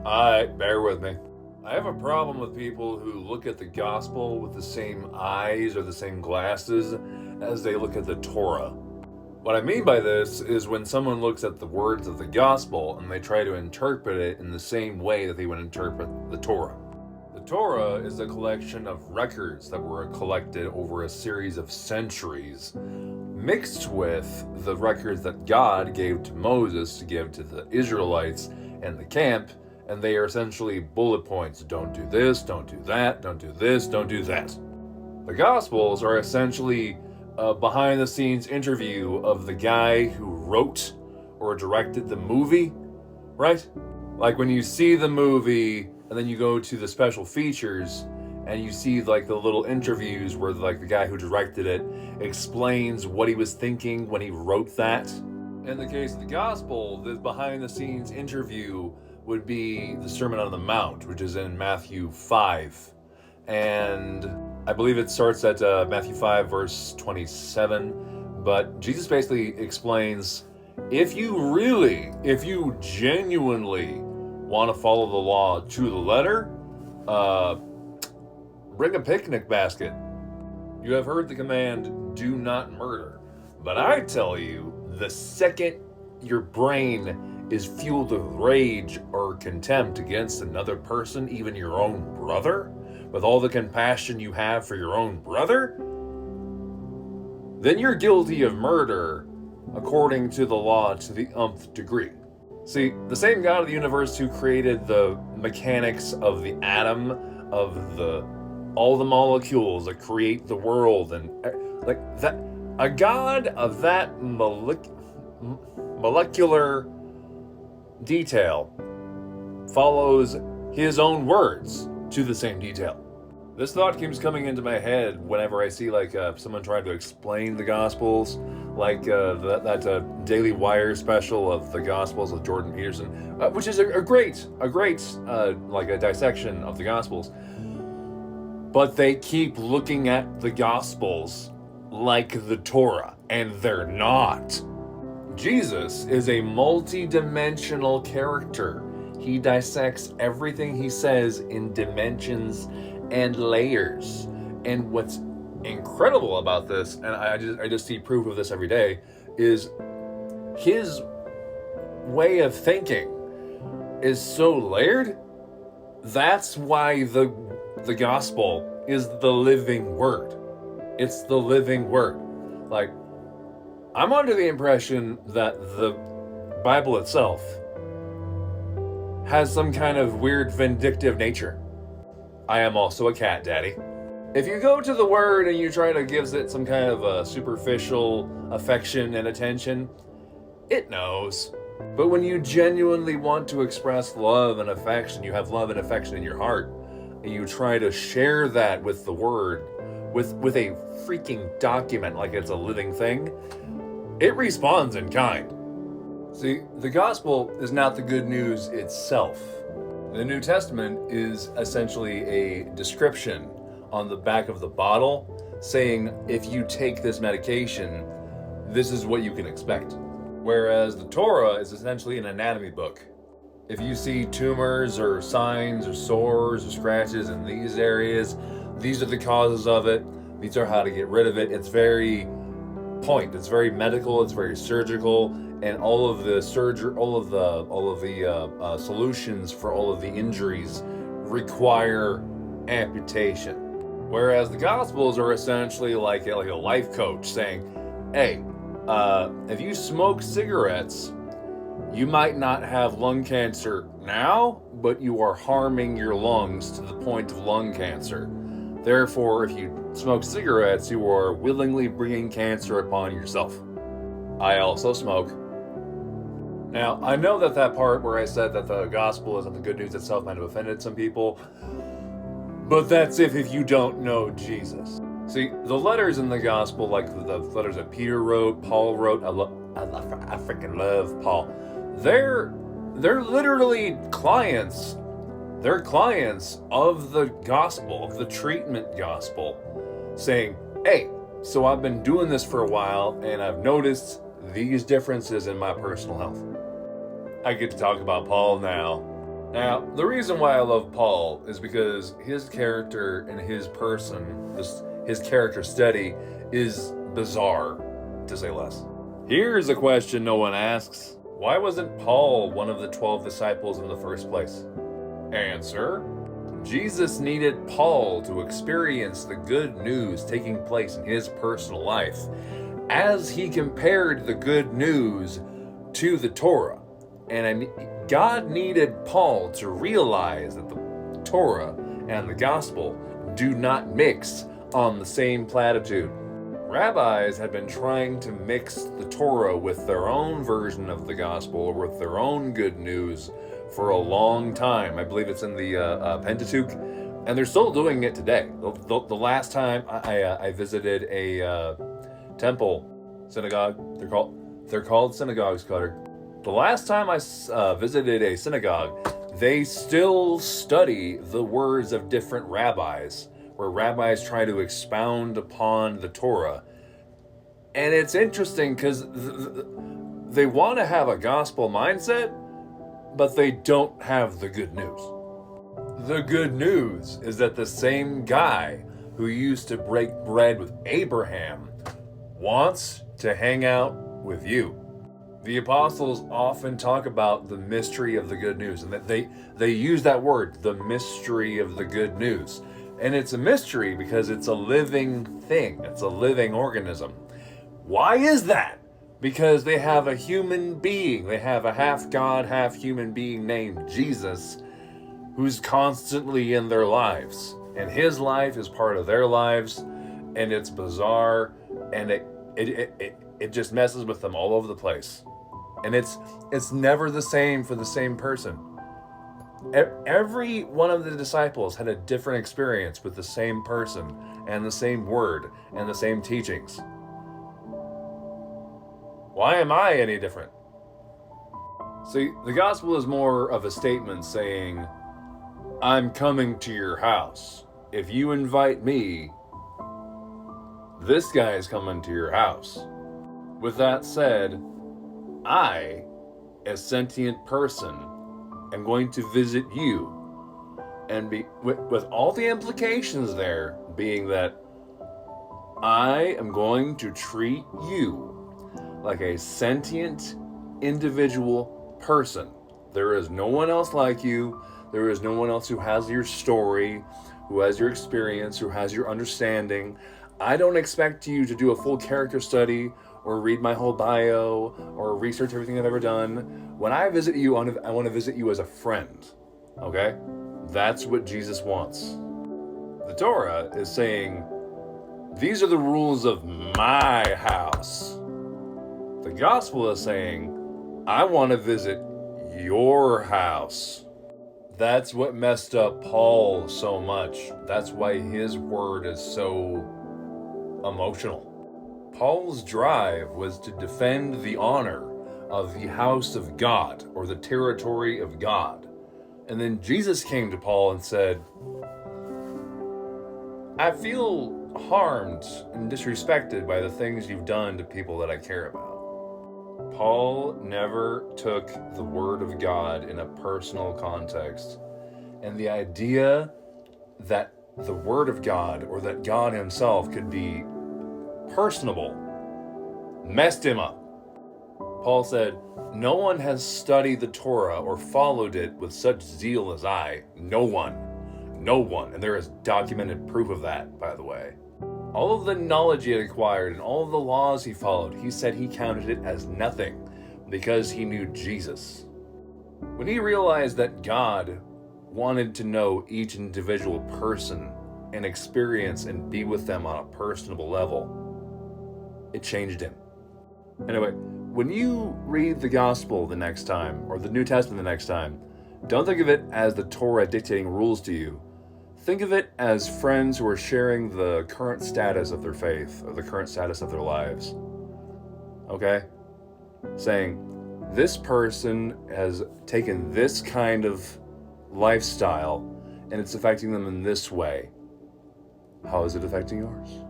Alright, bear with me. I have a problem with people who look at the gospel with the same eyes or the same glasses as they look at the Torah. What I mean by this is when someone looks at the words of the gospel and they try to interpret it in the same way that they would interpret the Torah. The Torah is a collection of records that were collected over a series of centuries, mixed with the records that God gave to Moses to give to the Israelites and the camp, and they are essentially bullet points. Don't do this, don't do that, don't do this, don't do that. The Gospels are essentially a behind-the-scenes interview of the guy who wrote or directed the movie, right? Like when you see the movie and then you go to the special features and you see like the little interviews where like the guy who directed it explains what he was thinking when he wrote that. In the case of the Gospel, the behind-the-scenes interview would be the Sermon on the Mount, which is in Matthew 5. And I believe it starts at Matthew 5, verse 27. But Jesus basically explains, if you genuinely want to follow the law to the letter, bring a picnic basket. You have heard the command, do not murder. But I tell you, the second your brain is fueled with rage or contempt against another person, even your own brother, with all the compassion you have for your own brother, then you're guilty of murder according to the law to the nth degree. See, the same God of the universe who created the mechanics of the atom, of all the molecules that create the world, and like that, a God of that molecular detail follows his own words to the same detail. This thought keeps coming into my head whenever I see like someone trying to explain the Gospels, like that Daily Wire special of the Gospels with Jordan Peterson, which is a great like a dissection of the Gospels. But they keep looking at the Gospels like the Torah, and they're not. Jesus is a multi-dimensional character. He dissects everything he says in dimensions and layers. And what's incredible about this, and I just see proof of this every day, is his way of thinking is so layered. That's why the gospel is the living word. It's the living word. Like, I'm under the impression that the Bible itself has some kind of weird vindictive nature. I am also a cat daddy. If you go to the word and you try to give it some kind of a superficial affection and attention, it knows. But when you genuinely want to express love and affection, you have love and affection in your heart, and you try to share that with the word, with a freaking document like it's a living thing, it responds in kind. See, the gospel is not the good news itself. The New Testament is essentially a description on the back of the bottle saying, if you take this medication, this is what you can expect. Whereas the Torah is essentially an anatomy book. If you see tumors or signs or sores or scratches in these areas, these are the causes of it. These are how to get rid of it. It's very it's very medical, it's very surgical, and all of the solutions for all of the injuries require amputation. Whereas the Gospels are essentially like a life coach saying, hey, if you smoke cigarettes, you might not have lung cancer now, but you are harming your lungs to the point of lung cancer. Therefore, if you smoke cigarettes, you are willingly bringing cancer upon yourself. I also smoke. Now, I know that part where I said that the gospel isn't the good news itself might have offended some people, but that's if you don't know Jesus. See, the letters in the gospel, like the letters that Peter wrote, Paul wrote, I freaking love Paul. They're literally clients. They're clients of the gospel, of the treatment gospel, saying, hey, so I've been doing this for a while and I've noticed these differences in my personal health. I get to talk about Paul now. Now, the reason why I love Paul is because his character and his person, his character study, is bizarre, to say less. Here's a question no one asks. Why wasn't Paul one of the 12 disciples in the first place? Answer: Jesus needed Paul to experience the good news taking place in his personal life, as he compared the good news to the Torah. And God needed Paul to realize that the Torah and the gospel do not mix on the same platitude. Rabbis had been trying to mix the Torah with their own version of the gospel, or with their own good news, for a long time. I believe it's in the Pentateuch, and they're still doing it today. The last time I visited a temple, synagogue, they're called synagogues, Cutter. The last time I visited a synagogue, they still study the words of different rabbis, where rabbis try to expound upon the Torah. And it's interesting because they want to have a gospel mindset, but they don't have the good news. The good news is that the same guy who used to break bread with Abraham wants to hang out with you. The apostles often talk about the mystery of the good news, and that they use that word, the mystery of the good news. And it's a mystery because it's a living thing. It's a living organism. Why is that? Because they have a human being. They have a half God, half human being named Jesus, who's constantly in their lives. And his life is part of their lives, and it's bizarre, and it just messes with them all over the place. And it's never the same for the same person. Every one of the disciples had a different experience with the same person and the same word and the same teachings. Why am I any different? See, the gospel is more of a statement saying, I'm coming to your house. If you invite me, this guy is coming to your house. With that said, I, as sentient person, am going to visit you, and with all the implications there being that I am going to treat you like a sentient individual person. There is no one else like you. There is no one else who has your story, who has your experience, who has your understanding. I don't expect you to do a full character study or read my whole bio or research everything I've ever done. When I visit you, I want to visit you as a friend, okay? That's what Jesus wants. The Torah is saying, these are the rules of my house. The gospel is saying, I want to visit your house. That's what messed up Paul so much. That's why his word is so emotional. Paul's drive was to defend the honor of the house of God, or the territory of God. And then Jesus came to Paul and said, I feel harmed and disrespected by the things you've done to people that I care about. Paul never took the word of God in a personal context. And the idea that the word of God, or that God himself, could be personable messed him up. Paul said, no one has studied the Torah or followed it with such zeal as I. No one. And there is documented proof of that, by the way. All of the knowledge he had acquired and all of the laws he followed, he said he counted it as nothing because he knew Jesus. When he realized that God wanted to know each individual person and experience and be with them on a personable level, it changed him. Anyway, when you read the gospel the next time, or the New Testament the next time, don't think of it as the Torah dictating rules to you. Think of it as friends who are sharing the current status of their faith, or the current status of their lives. Okay? Saying, this person has taken this kind of lifestyle, and it's affecting them in this way. How is it affecting yours?